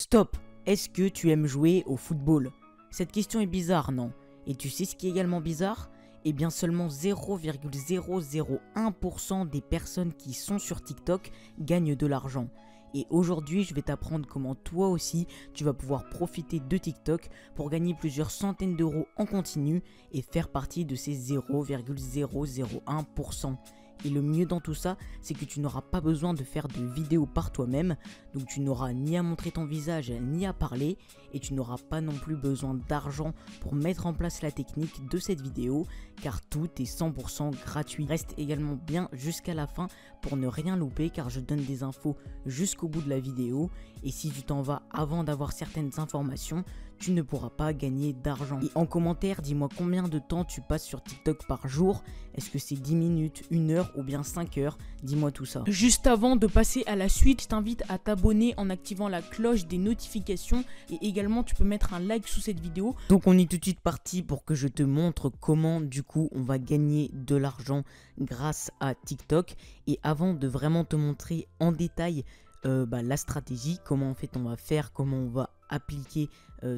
Stop! Est-ce que tu aimes jouer au football? Cette question est bizarre, non? Et tu sais ce qui est également bizarre? Eh bien seulement 0,001% des personnes qui sont sur TikTok gagnent de l'argent. Et aujourd'hui, je vais t'apprendre comment toi aussi, tu vas pouvoir profiter de TikTok pour gagner plusieurs centaines d'euros en continu et faire partie de ces 0,001%. Et le mieux dans tout ça, c'est que tu n'auras pas besoin de faire de vidéos par toi-même, donc tu n'auras ni à montrer ton visage, ni à parler, et tu n'auras pas non plus besoin d'argent pour mettre en place la technique de cette vidéo, car tout est 100% gratuit. Reste également bien jusqu'à la fin pour ne rien louper, car je donne des infos jusqu'au bout de la vidéo, et si tu t'en vas avant d'avoir certaines informations, tu ne pourras pas gagner d'argent. Et en commentaire, dis-moi combien de temps tu passes sur TikTok par jour. Est-ce que c'est 10 minutes, 1 heure ou bien 5 heures? Dis-moi tout ça. Juste avant de passer à la suite, je t'invite à t'abonner en activant la cloche des notifications et également tu peux mettre un like sous cette vidéo. Donc on est tout de suite parti pour que je te montre comment du coup on va gagner de l'argent grâce à TikTok. Et avant de vraiment te montrer en détail la stratégie, comment en fait on va faire, comment on va appliquer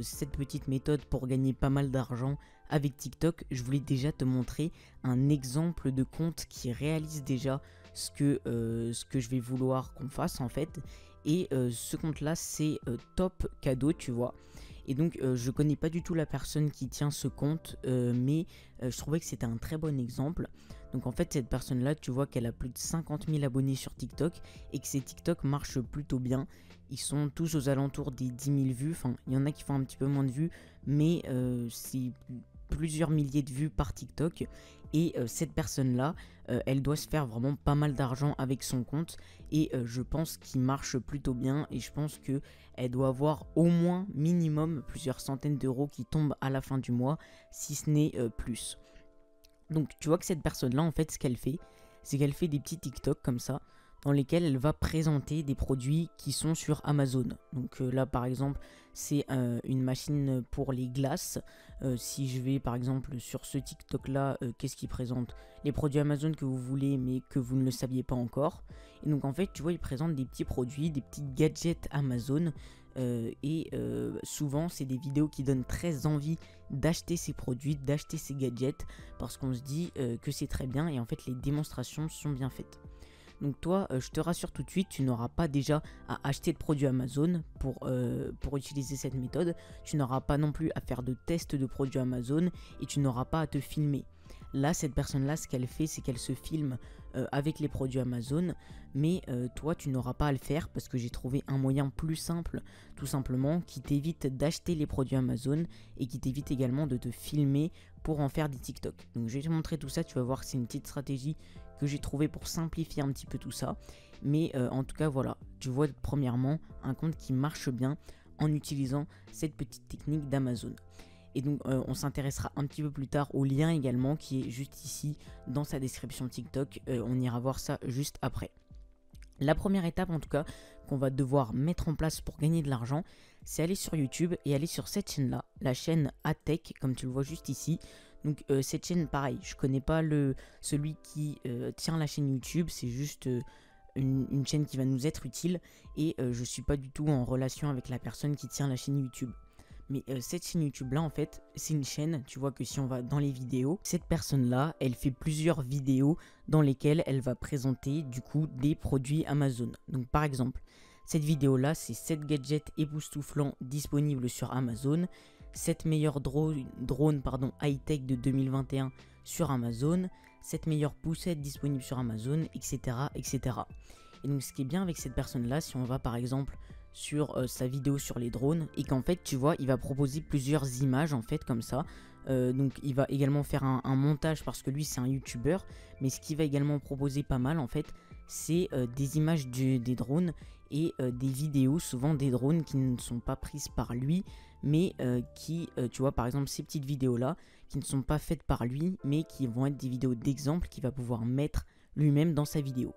cette petite méthode pour gagner pas mal d'argent avec TikTok, je voulais déjà te montrer un exemple de compte qui réalise déjà ce que je vais vouloir qu'on fasse en fait. Et ce compte là c'est Top Cadeau, tu vois. Et donc je connais pas du tout la personne qui tient ce compte, mais je trouvais que c'était un très bon exemple. Donc en fait cette personne là, tu vois qu'elle a plus de 50 000 abonnés sur TikTok et que ses TikTok marchent plutôt bien. Ils sont tous aux alentours des 10 000 vues, enfin il y en a qui font un petit peu moins de vues, mais c'est plusieurs milliers de vues par TikTok. Et cette personne là, elle doit se faire vraiment pas mal d'argent avec son compte. Et je pense qu'il marche plutôt bien. Et je pense qu'elle doit avoir au moins minimum plusieurs centaines d'euros qui tombent à la fin du mois, si ce n'est plus. Donc tu vois que cette personne là en fait ce qu'elle fait, c'est qu'elle fait des petits TikTok comme ça, dans lesquels elle va présenter des produits qui sont sur Amazon. Donc là par exemple c'est une machine pour les glaces. Si je vais par exemple sur ce TikTok là, qu'est-ce qu'il présente? Les produits Amazon que vous voulez mais que vous ne le saviez pas encore. Et donc en fait tu vois il présente des petits produits, des petits gadgets Amazon. Souvent c'est des vidéos qui donnent très envie d'acheter ces produits, d'acheter ces gadgets, parce qu'on se dit que c'est très bien et en fait les démonstrations sont bien faites. Donc toi, je te rassure tout de suite, tu n'auras pas déjà à acheter de produits Amazon pour utiliser cette méthode. Tu n'auras pas non plus à faire de tests de produits Amazon et tu n'auras pas à te filmer. Là, cette personne-là, ce qu'elle fait, c'est qu'elle se filme avec les produits Amazon. Mais toi, tu n'auras pas à le faire parce que j'ai trouvé un moyen plus simple, tout simplement, qui t'évite d'acheter les produits Amazon et qui t'évite également de te filmer pour en faire des TikTok. Donc je vais te montrer tout ça, tu vas voir que c'est une petite stratégie que j'ai trouvé pour simplifier un petit peu tout ça. Mais en tout cas voilà, tu vois premièrement un compte qui marche bien en utilisant cette petite technique d'Amazon. Et donc on s'intéressera un petit peu plus tard au lien également qui est juste ici dans sa description TikTok. On ira voir ça juste après. La première étape en tout cas qu'on va devoir mettre en place pour gagner de l'argent, c'est aller sur YouTube et aller sur cette chaîne là, la chaîne Atech, comme tu le vois juste ici. Donc cette chaîne pareil, je connais pas celui qui tient la chaîne YouTube, c'est juste une chaîne qui va nous être utile et je suis pas du tout en relation avec la personne qui tient la chaîne YouTube. Mais cette chaîne YouTube là en fait c'est une chaîne, tu vois que si on va dans les vidéos, cette personne là elle fait plusieurs vidéos dans lesquelles elle va présenter du coup des produits Amazon. Donc par exemple cette vidéo là c'est 7 gadgets époustouflants disponibles sur Amazon, 7 meilleurs drones high-tech de 2021 sur Amazon, 7 meilleures poussettes disponibles sur Amazon, etc. etc. Et donc ce qui est bien avec cette personne là, si on va par exemple sur sa vidéo sur les drones et qu'en fait tu vois il va proposer plusieurs images en fait comme ça. Donc il va également faire un montage parce que lui c'est un youtubeur, mais ce qu'il va également proposer pas mal en fait c'est des images des drones et des vidéos souvent des drones qui ne sont pas prises par lui mais tu vois par exemple ces petites vidéos là qui ne sont pas faites par lui mais qui vont être des vidéos d'exemple qu'il va pouvoir mettre lui-même dans sa vidéo.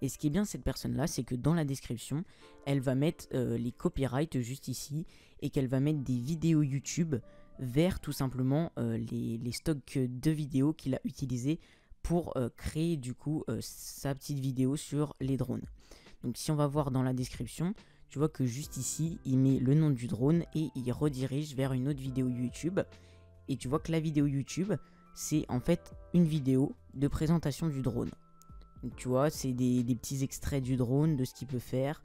Et ce qui est bien cette personne là, c'est que dans la description, elle va mettre les copyrights juste ici et qu'elle va mettre des vidéos YouTube vers tout simplement les stocks de vidéos qu'il a utilisés pour créer du coup sa petite vidéo sur les drones. Donc si on va voir dans la description, tu vois que juste ici, il met le nom du drone et il redirige vers une autre vidéo YouTube. Et tu vois que la vidéo YouTube, c'est en fait une vidéo de présentation du drone. Donc tu vois, c'est des petits extraits du drone, de ce qu'il peut faire.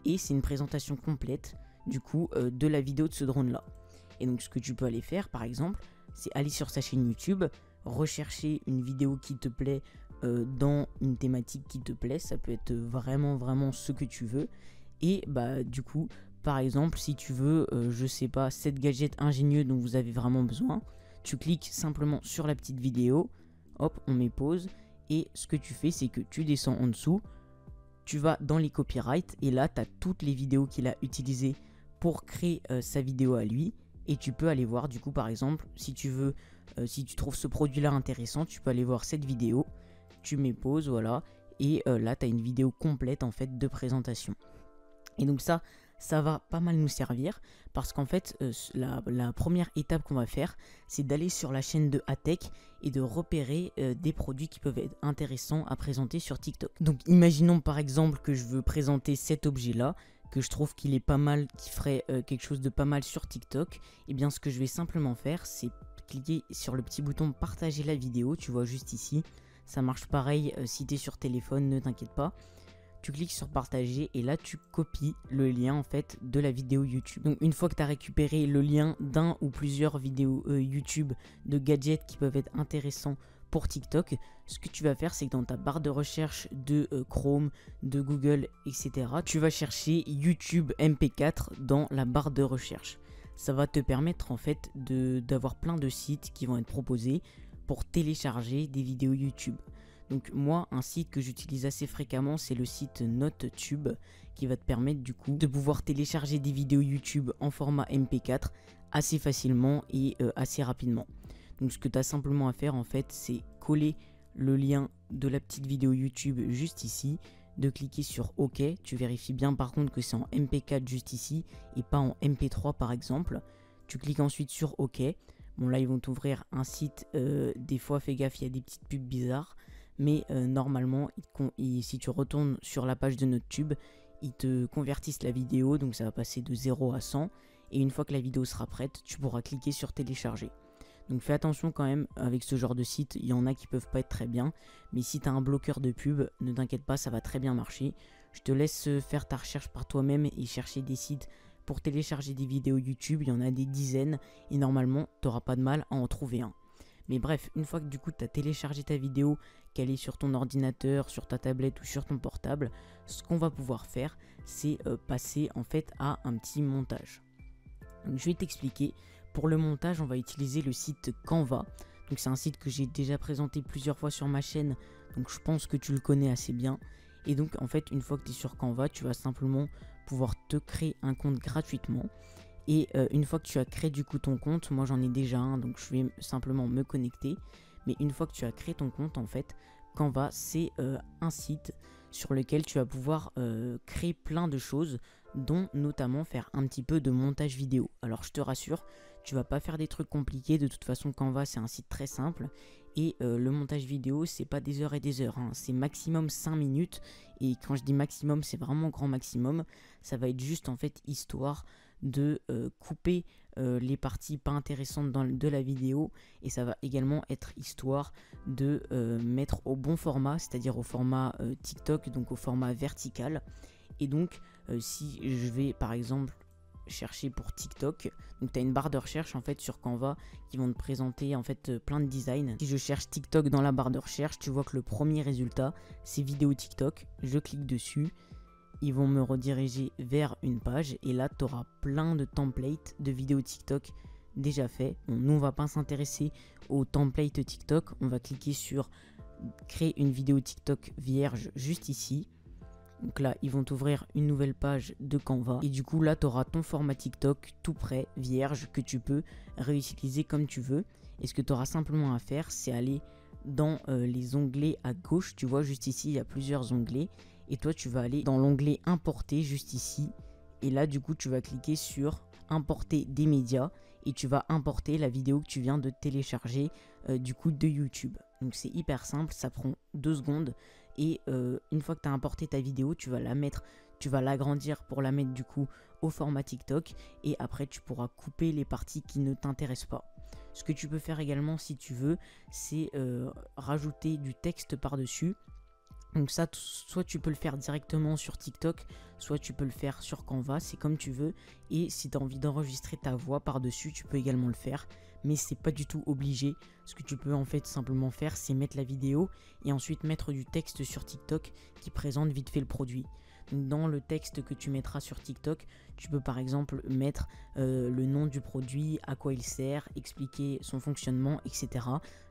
Et c'est une présentation complète, du coup, de la vidéo de ce drone-là. Et donc ce que tu peux aller faire, par exemple, c'est aller sur sa chaîne YouTube, rechercher une vidéo qui te plaît dans une thématique qui te plaît. Ça peut être vraiment ce que tu veux. Et bah du coup, par exemple, si tu veux, je sais pas, 7 gadgets ingénieux dont vous avez vraiment besoin, tu cliques simplement sur la petite vidéo, hop, on met pause, et ce que tu fais, c'est que tu descends en dessous, tu vas dans les copyrights, et là, tu as toutes les vidéos qu'il a utilisées pour créer sa vidéo à lui, et tu peux aller voir, du coup, par exemple, si tu veux, si tu trouves ce produit-là intéressant, tu peux aller voir cette vidéo, tu mets pause, voilà, et là, tu as une vidéo complète, en fait, de présentation. Et donc ça va pas mal nous servir parce qu'en fait, la première étape qu'on va faire, c'est d'aller sur la chaîne de Atech et de repérer des produits qui peuvent être intéressants à présenter sur TikTok. Donc imaginons par exemple que je veux présenter cet objet-là, que je trouve qu'il est pas mal, qui ferait quelque chose de pas mal sur TikTok. Et bien ce que je vais simplement faire, c'est cliquer sur le petit bouton partager la vidéo, tu vois juste ici. Ça marche pareil si tu es sur téléphone, ne t'inquiète pas. Tu cliques sur partager et là tu copies le lien en fait de la vidéo YouTube. Donc une fois que tu as récupéré le lien d'un ou plusieurs vidéos YouTube de gadgets qui peuvent être intéressants pour TikTok, ce que tu vas faire, c'est que dans ta barre de recherche de Chrome, de Google, etc., tu vas chercher YouTube MP4 dans la barre de recherche. Ça va te permettre en fait d'avoir plein de sites qui vont être proposés pour télécharger des vidéos YouTube. Donc moi, un site que j'utilise assez fréquemment, c'est le site NoteTube, qui va te permettre du coup de pouvoir télécharger des vidéos YouTube en format MP4 assez facilement et assez rapidement. Donc ce que tu as simplement à faire en fait, c'est coller le lien de la petite vidéo YouTube juste ici, de cliquer sur OK. Tu vérifies bien par contre que c'est en MP4 juste ici et pas en MP3 par exemple. Tu cliques ensuite sur OK. Bon là ils vont t'ouvrir un site, des fois fais gaffe, il y a des petites pubs bizarres. Mais normalement, si tu retournes sur la page de NoteTube, ils te convertissent la vidéo, donc ça va passer de 0 à 100. Et une fois que la vidéo sera prête, tu pourras cliquer sur télécharger. Donc fais attention quand même avec ce genre de site, il y en a qui peuvent pas être très bien. Mais si tu as un bloqueur de pub, ne t'inquiète pas, ça va très bien marcher. Je te laisse faire ta recherche par toi-même et chercher des sites pour télécharger des vidéos YouTube. Il y en a des dizaines et normalement, tu n'auras pas de mal à en trouver un. Mais bref, une fois que du coup tu as téléchargé ta vidéo, qu'elle est sur ton ordinateur, sur ta tablette ou sur ton portable, ce qu'on va pouvoir faire, c'est passer en fait à un petit montage. Donc je vais t'expliquer. Pour le montage, on va utiliser le site Canva. Donc c'est un site que j'ai déjà présenté plusieurs fois sur ma chaîne, donc je pense que tu le connais assez bien. Et donc en fait, une fois que tu es sur Canva, tu vas simplement pouvoir te créer un compte gratuitement. Et une fois que tu as créé du coup ton compte, moi j'en ai déjà un, donc je vais simplement me connecter. Mais une fois que tu as créé ton compte, en fait, Canva, c'est un site sur lequel tu vas pouvoir créer plein de choses, dont notamment faire un petit peu de montage vidéo. Alors je te rassure, tu vas pas faire des trucs compliqués, de toute façon Canva c'est un site très simple. Et le montage vidéo, c'est pas des heures et des heures, hein. C'est maximum 5 minutes. Et quand je dis maximum, c'est vraiment grand maximum. Ça va être juste en fait histoire de couper les parties pas intéressantes de la vidéo, et ça va également être histoire de mettre au bon format, c'est-à-dire au format TikTok, donc au format vertical. Et donc si je vais par exemple chercher pour TikTok, donc tu as une barre de recherche en fait sur Canva qui vont te présenter en fait plein de designs. Si je cherche TikTok dans la barre de recherche, tu vois que le premier résultat c'est vidéo TikTok. Je clique dessus, ils vont me rediriger vers une page et là tu auras plein de templates de vidéos TikTok déjà fait. Bon, nous on va pas s'intéresser aux templates TikTok, on va cliquer sur créer une vidéo TikTok vierge juste ici. Donc là ils vont t'ouvrir une nouvelle page de Canva et du coup là tu auras ton format TikTok tout prêt, vierge, que tu peux réutiliser comme tu veux. Et ce que tu auras simplement à faire, c'est aller dans les onglets à gauche, tu vois juste ici il y a plusieurs onglets. Et toi tu vas aller dans l'onglet importer juste ici. Et là du coup tu vas cliquer sur importer des médias. Et tu vas importer la vidéo que tu viens de télécharger du coup de YouTube. Donc c'est hyper simple, ça prend 2 secondes. Et une fois que tu as importé ta vidéo, tu vas la mettre tu vas l'agrandir pour la mettre du coup au format TikTok et après tu pourras couper les parties qui ne t'intéressent pas. Ce que tu peux faire également si tu veux, c'est rajouter du texte par-dessus. Donc ça, soit tu peux le faire directement sur TikTok, soit tu peux le faire sur Canva, c'est comme tu veux. Et si tu as envie d'enregistrer ta voix par-dessus, tu peux également le faire. Mais c'est pas du tout obligé. Ce que tu peux en fait simplement faire, c'est mettre la vidéo et ensuite mettre du texte sur TikTok qui présente vite fait le produit. Donc dans le texte que tu mettras sur TikTok, tu peux par exemple mettre le nom du produit, à quoi il sert, expliquer son fonctionnement, etc.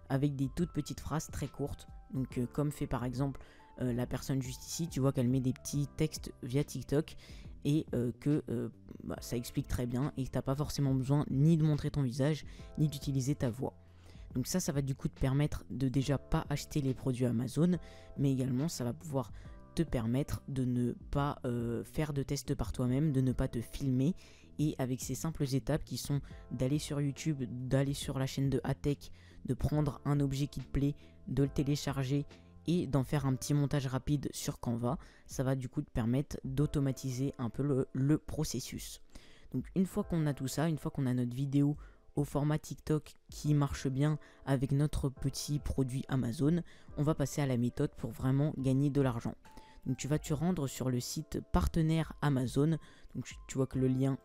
Avec des toutes petites phrases très courtes. Donc comme fait par exemple la personne juste ici, tu vois qu'elle met des petits textes via TikTok et que ça explique très bien et que tu n'as pas forcément besoin ni de montrer ton visage ni d'utiliser ta voix. Donc ça va du coup te permettre de déjà pas acheter les produits Amazon, mais également ça va pouvoir te permettre de ne pas faire de tests par toi-même, de ne pas te filmer. Et avec ces simples étapes qui sont d'aller sur YouTube, d'aller sur la chaîne de Atech, de prendre un objet qui te plaît, de le télécharger et d'en faire un petit montage rapide sur Canva, ça va du coup te permettre d'automatiser un peu le processus. Donc une fois qu'on a tout ça, une fois qu'on a notre vidéo au format TikTok qui marche bien avec notre petit produit Amazon, on va passer à la méthode pour vraiment gagner de l'argent. Donc tu vas te rendre sur le site partenaire Amazon, donc tu vois que le lien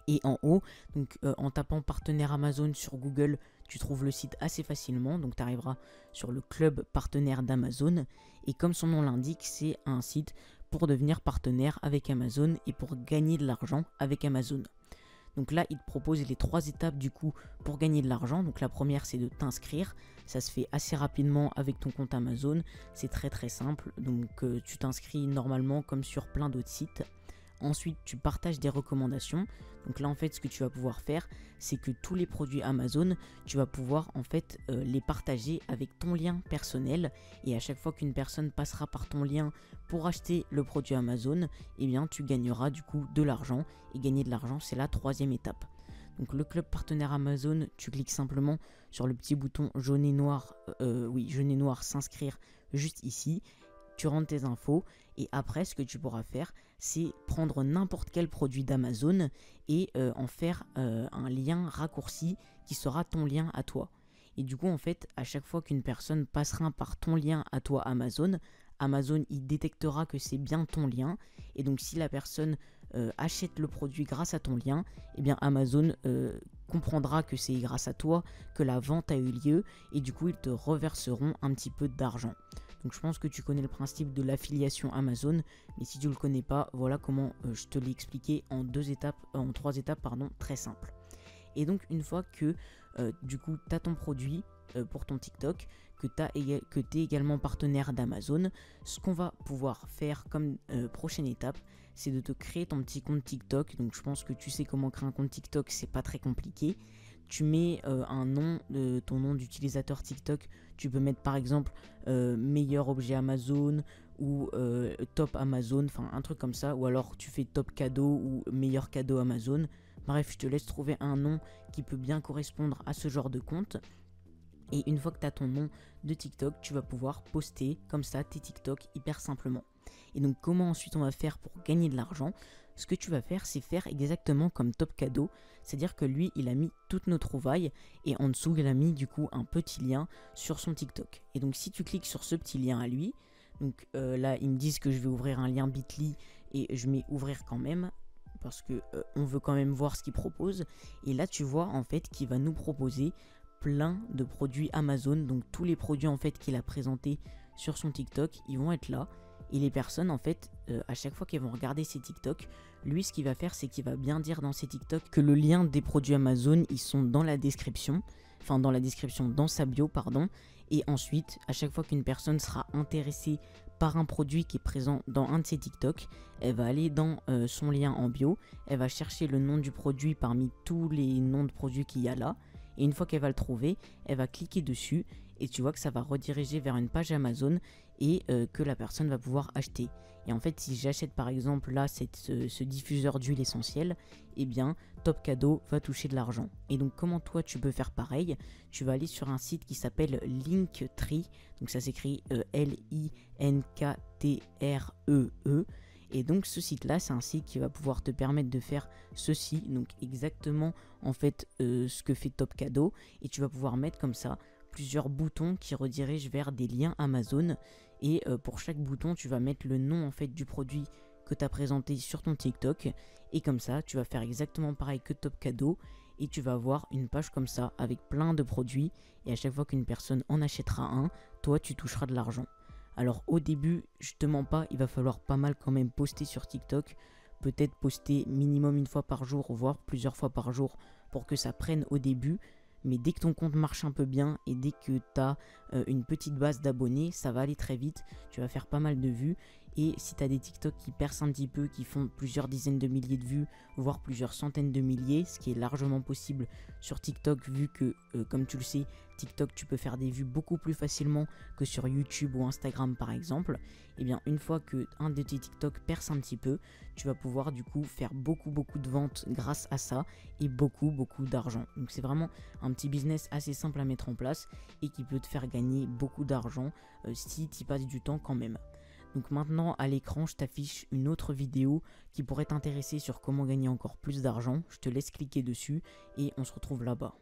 est en haut, donc en tapant partenaire Amazon sur Google, tu trouves le site assez facilement, donc tu arriveras sur le club partenaire d'Amazon, et comme son nom l'indique, c'est un site pour devenir partenaire avec Amazon et pour gagner de l'argent avec Amazon. Donc là, il te propose les 3 étapes du coup pour gagner de l'argent. Donc la première, c'est de t'inscrire. Ça se fait assez rapidement avec ton compte Amazon. C'est très très simple. Donc tu t'inscris normalement comme sur plein d'autres sites. Ensuite, tu partages des recommandations. Donc là, en fait, ce que tu vas pouvoir faire, c'est que tous les produits Amazon, tu vas pouvoir en fait les partager avec ton lien personnel. Et à chaque fois qu'une personne passera par ton lien pour acheter le produit Amazon, eh bien, tu gagneras du coup de l'argent. Et gagner de l'argent, c'est la 3e étape. Donc le club partenaire Amazon, tu cliques simplement sur le petit bouton jaune et noir, jaune et noir, s'inscrire juste ici. Tu rentres tes infos et après ce que tu pourras faire, c'est prendre n'importe quel produit d'Amazon et en faire un lien raccourci qui sera ton lien à toi. Et du coup en fait à chaque fois qu'une personne passera par ton lien à toi Amazon, Amazon il détectera que c'est bien ton lien et donc si la personne achète le produit grâce à ton lien, eh bien Amazon comprendra que c'est grâce à toi que la vente a eu lieu et du coup ils te reverseront un petit peu d'argent. Donc je pense que tu connais le principe de l'affiliation Amazon, mais si tu ne le connais pas, voilà comment je te l'ai expliqué en 3 étapes très simples. Et donc une fois que du coup tu as ton produit pour ton TikTok, que tu es également partenaire d'Amazon, ce qu'on va pouvoir faire comme prochaine étape, c'est de te créer ton petit compte TikTok. Donc je pense que tu sais comment créer un compte TikTok, c'est pas très compliqué. Tu mets un nom, ton nom d'utilisateur TikTok. Tu peux mettre par exemple meilleur objet Amazon ou top Amazon, enfin un truc comme ça. Ou alors tu fais top cadeau ou meilleur cadeau Amazon. Bref, je te laisse trouver un nom qui peut bien correspondre à ce genre de compte. Et une fois que tu as ton nom de TikTok, tu vas pouvoir poster comme ça tes TikTok hyper simplement. Et donc comment ensuite on va faire pour gagner de l'argent? Ce que tu vas faire, c'est faire exactement comme Top Cadeau, c'est-à-dire que lui, il a mis toutes nos trouvailles et en dessous, il a mis du coup un petit lien sur son TikTok. Et donc si tu cliques sur ce petit lien à lui, donc là, ils me disent que je vais ouvrir un lien Bitly et je mets ouvrir quand même parce que on veut quand même voir ce qu'il propose. Et là, tu vois en fait qu'il va nous proposer plein de produits Amazon, donc tous les produits en fait qu'il a présentés sur son TikTok, ils vont être là. Et les personnes en fait, à chaque fois qu'elles vont regarder ces TikTok, lui ce qu'il va faire c'est qu'il va bien dire dans ses TikTok que le lien des produits Amazon ils sont dans la description, dans sa bio pardon. Et ensuite à chaque fois qu'une personne sera intéressée par un produit qui est présent dans un de ses TikTok, elle va aller dans son lien en bio, elle va chercher le nom du produit parmi tous les noms de produits qu'il y a là. Et une fois qu'elle va le trouver, elle va cliquer dessus et tu vois que ça va rediriger vers une page Amazon et que la personne va pouvoir acheter. Et en fait, si j'achète par exemple là ce diffuseur d'huile essentielle, eh bien Top Cadeau va toucher de l'argent. Et donc comment toi tu peux faire pareil? Tu vas aller sur un site qui s'appelle Linktree, donc ça s'écrit Linkttree. Et donc ce site là, c'est un site qui va pouvoir te permettre de faire ceci, donc exactement en fait ce que fait Top Cadeau, et tu vas pouvoir mettre comme ça plusieurs boutons qui redirigent vers des liens Amazon, et pour chaque bouton tu vas mettre le nom en fait du produit que tu as présenté sur ton TikTok, et comme ça tu vas faire exactement pareil que Top Cadeau, et tu vas avoir une page comme ça avec plein de produits, et à chaque fois qu'une personne en achètera un, toi tu toucheras de l'argent. Alors au début, je te mens pas, il va falloir pas mal quand même poster sur TikTok, peut-être poster minimum une fois par jour, voire plusieurs fois par jour pour que ça prenne au début. Mais dès que ton compte marche un peu bien et dès que tu as une petite base d'abonnés, ça va aller très vite, tu vas faire pas mal de vues. Et si tu as des TikTok qui percent un petit peu, qui font plusieurs dizaines de milliers de vues, voire plusieurs centaines de milliers, ce qui est largement possible sur TikTok, vu que, comme tu le sais, TikTok, tu peux faire des vues beaucoup plus facilement que sur YouTube ou Instagram par exemple. Et bien une fois que un de tes TikTok perce un petit peu, tu vas pouvoir du coup faire beaucoup de ventes grâce à ça, et beaucoup d'argent. Donc c'est vraiment un petit business assez simple à mettre en place et qui peut te faire gagner beaucoup d'argent si tu y passes du temps quand même. Donc maintenant à l'écran je t'affiche une autre vidéo qui pourrait t'intéresser sur comment gagner encore plus d'argent. Je te laisse cliquer dessus et on se retrouve là-bas.